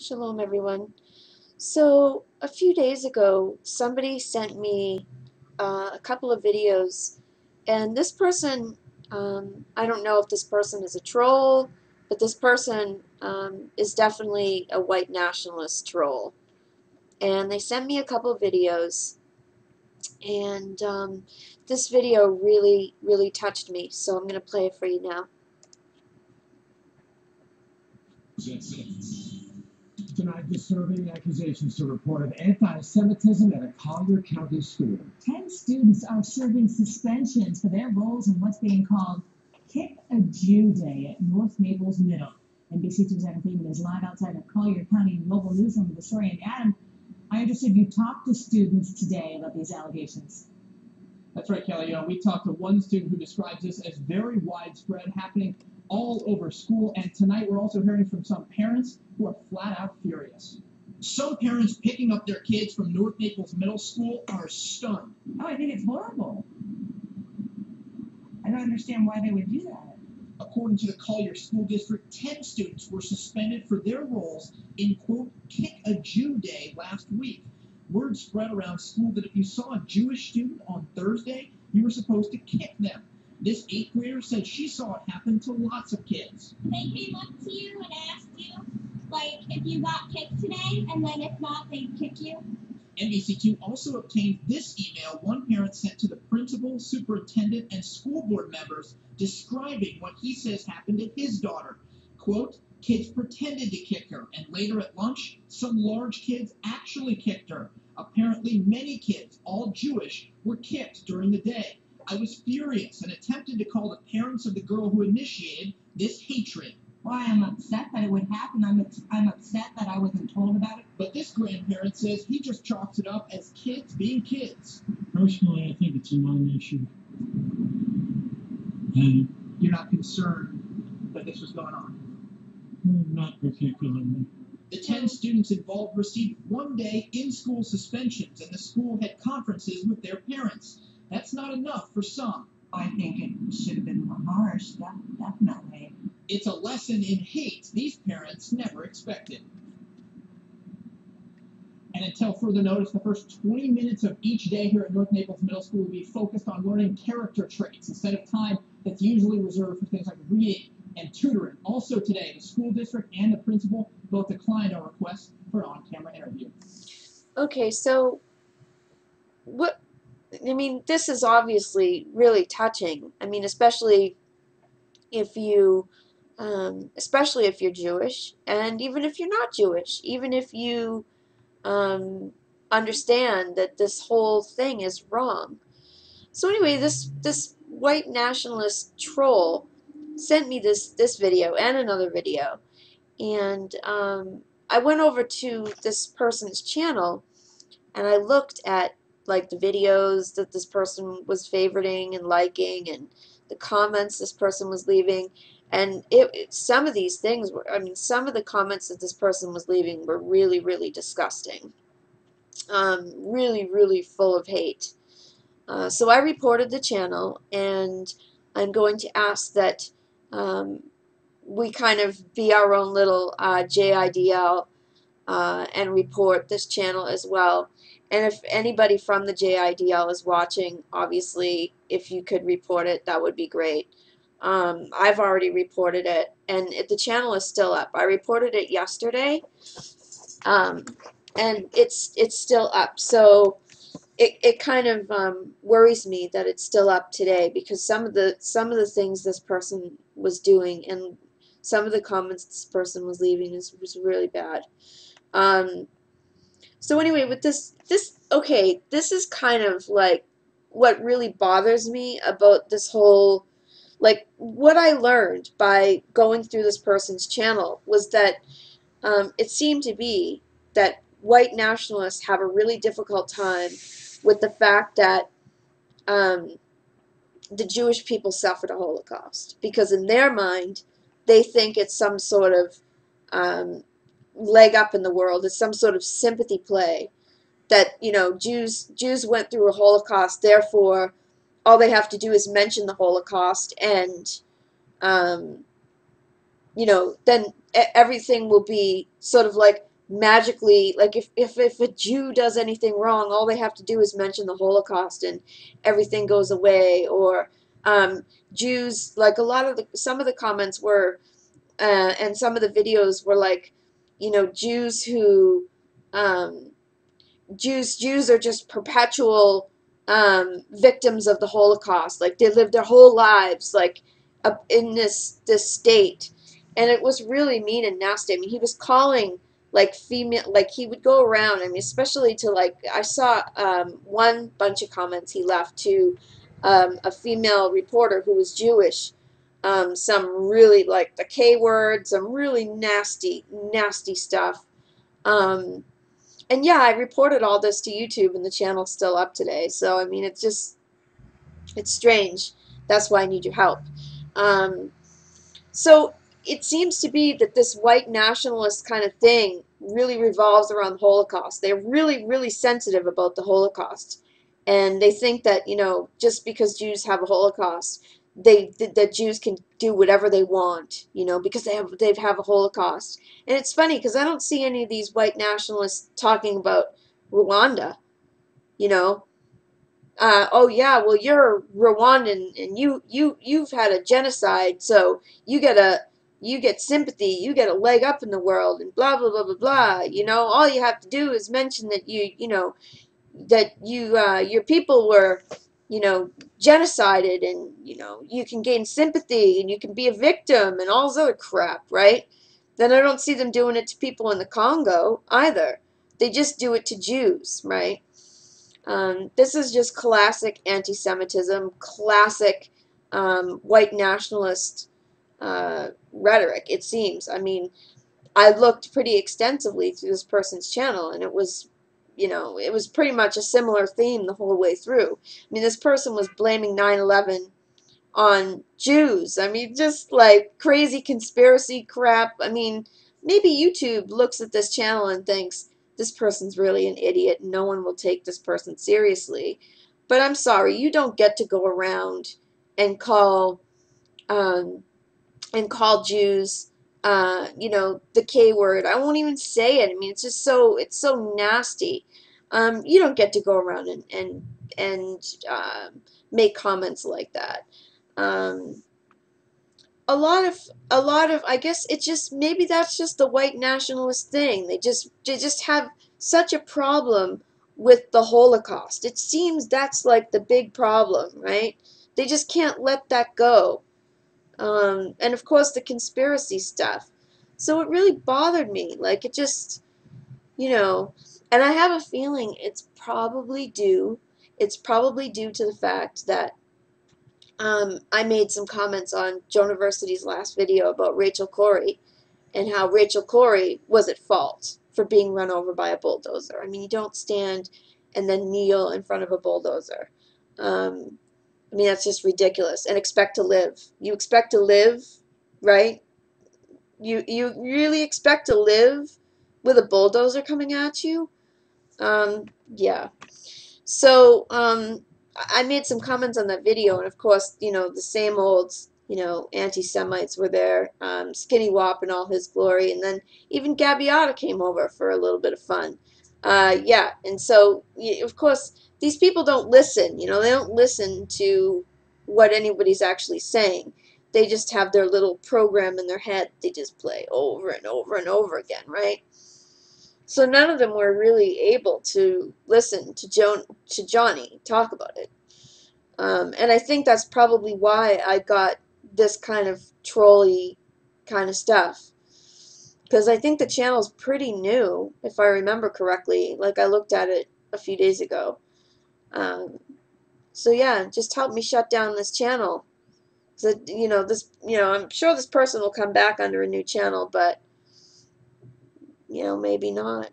Shalom, everyone. So, a few days ago, somebody sent me a couple of videos, and this person, I don't know if this person is a troll, but this person is definitely a white nationalist troll. And they sent me a couple of videos, and this video really, really touched me, so I'm going to play it for you now. Denied disturbing accusations to report of anti-Semitism at a Collier County school. 10 students are serving suspensions for their roles in what's being called Kick a Jew Day at North Naples Middle. NBC2's Adam Freeman is live outside of Collier County Mobile Newsroom with the story. And Adam, I understood you talked to students today about these allegations. That's right, Kelly. We talked to one student who describes this as very widespread, happening all over school. And tonight we're also hearing from some parents who are flat out furious. Some parents picking up their kids from North Naples Middle School are stunned. Oh, I think it's horrible. I don't understand why they would do that. According to the Collier School District, 10 students were suspended for their roles in, quote, Kick a Jew Day last week. Word spread around school that if you saw a Jewish student on Thursday, you were supposed to kick them. This 8th grader said she saw it happen to lots of kids. They came up to you and asked you, like, if you got kicked today, and then if not, they'd kick you. NBC2 also obtained this email one parent sent to the principal, superintendent, and school board members describing what he says happened to his daughter. Quote, kids pretended to kick her, and later at lunch, some large kids actually kicked her. Apparently, many kids, all Jewish, were kicked during the day. I was furious and attempted to call the parents of the girl who initiated this hatred. Why, I'm upset that it would happen. I'm upset that I wasn't told about it. But this grandparent says he just chalks it up as kids being kids. Personally, I think it's a non-issue. And You're not concerned that this was going on? not particularly. The 10 students involved received one-day in-school suspensions, and the school had conferences with their parents. That's not enough for some. I think it should have been more harsh, definitely. It's a lesson in hate these parents never expected. And until further notice, the first 20 minutes of each day here at North Naples Middle School will be focused on learning character traits instead of time that's usually reserved for things like reading and tutoring. Also today, the school district and the principal both declined our request for an on-camera interview. Okay, so this is obviously really touching. I mean, especially if you're Jewish, and even if you're not Jewish, even if you understand that this whole thing is wrong. So anyway, this white nationalist troll sent me this video and another video, and I went over to this person's channel, and I looked at like the videos that this person was favoriting and liking, and the comments this person was leaving, and some of these things were, I mean, some of the comments that this person was leaving were really, really disgusting, really, really full of hate. So I reported the channel, and I'm going to ask that we kind of be our own little JIDL and report this channel as well. And if anybody from the JIDL is watching, obviously, if you could report it, that would be great. I've already reported it, and the channel is still up. I reported it yesterday, and it's still up. So it kind of worries me that it's still up today, because some of the things this person was doing and some of the comments this person was leaving was really bad. So anyway, with this is kind of like what really bothers me about this whole, like, what I learned by going through this person's channel was that it seemed to be that white nationalists have a really difficult time with the fact that the Jewish people suffered a Holocaust, because in their mind they think it's some sort of leg up in the world. It's some sort of sympathy play that, you know, Jews went through a Holocaust, therefore all they have to do is mention the Holocaust, and you know, then everything will be sort of like magically, like if a Jew does anything wrong, all they have to do is mention the Holocaust and everything goes away. Or Jews, like some of the comments were, and some of the videos were like, Jews who, um, Jews are just perpetual victims of the Holocaust. Like they lived their whole lives like in this state, and it was really mean and nasty. I mean, he was calling like female, like he would go around. I mean, especially to like I saw one bunch of comments he left to a female reporter who was Jewish. Some really like the K word, some really nasty, nasty stuff. Um, and yeah, I reported all this to YouTube and the channel's still up today. So, I mean, it's strange. That's why I need your help. Um, so it seems to be that this white nationalist kind of thing really revolves around the Holocaust. They're really, really sensitive about the Holocaust. And they think that, just because Jews have a Holocaust, that Jews can do whatever they want, because they have a Holocaust. And it's funny because I don't see any of these white nationalists talking about Rwanda, you know. Oh yeah, well you're Rwandan and you've had a genocide, so you get sympathy, you get a leg up in the world, and blah blah blah blah blah. All you have to do is mention that your people were, genocided, and you can gain sympathy and you can be a victim and all this other crap, right? Then I don't see them doing it to people in the Congo either. They just do it to Jews, right? This is just classic anti-Semitism, classic white nationalist rhetoric, it seems. I mean, I looked pretty extensively through this person's channel, and it was pretty much a similar theme the whole way through. I mean, this person was blaming 9/11 on Jews. I mean, just like crazy conspiracy crap. I mean, maybe YouTube looks at this channel and thinks this person's really an idiot and no one will take this person seriously. But I'm sorry, you don't get to go around and call um, Jews, the K word. I won't even say it. I mean, it's so nasty. You don't get to go around and make comments like that. Um, a lot of I guess it's just maybe that's just the white nationalist thing. They just have such a problem with the Holocaust. It seems that's like the big problem, right? They just can't let that go. And of course the conspiracy stuff. So it really bothered me. Like it just, and I have a feeling it's probably due to the fact that I made some comments on Joniversity's last video about Rachel Corrie and how Rachel Corrie was at fault for being run over by a bulldozer. I mean, you don't stand and then kneel in front of a bulldozer. I mean, that's just ridiculous. And expect to live. You expect to live, right? You really expect to live with a bulldozer coming at you? Yeah. So, I made some comments on that video, and of course, the same old, anti-Semites were there, Skinny Wop in all his glory, and then even Gabbiata came over for a little bit of fun. Yeah, and so, of course, these people don't listen, they don't listen to what anybody's actually saying. They just have their little program in their head they just play over and over and over again, right? So none of them were really able to listen to Johnny talk about it. And I think that's probably why I got this kind of trolly kind of stuff. Because I think the channel's pretty new, if I remember correctly. Like I looked at it a few days ago. So yeah, just help me shut down this channel. So, I'm sure this person will come back under a new channel, but, maybe not.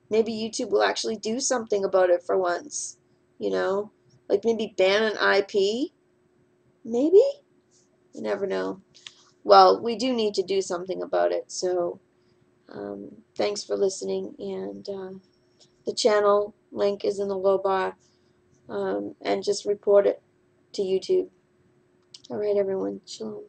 Maybe YouTube will actually do something about it for once, like maybe ban an IP, maybe? You never know. Well, we do need to do something about it, so thanks for listening, and the channel link is in the low bar, and just report it to YouTube. All right, everyone, shalom.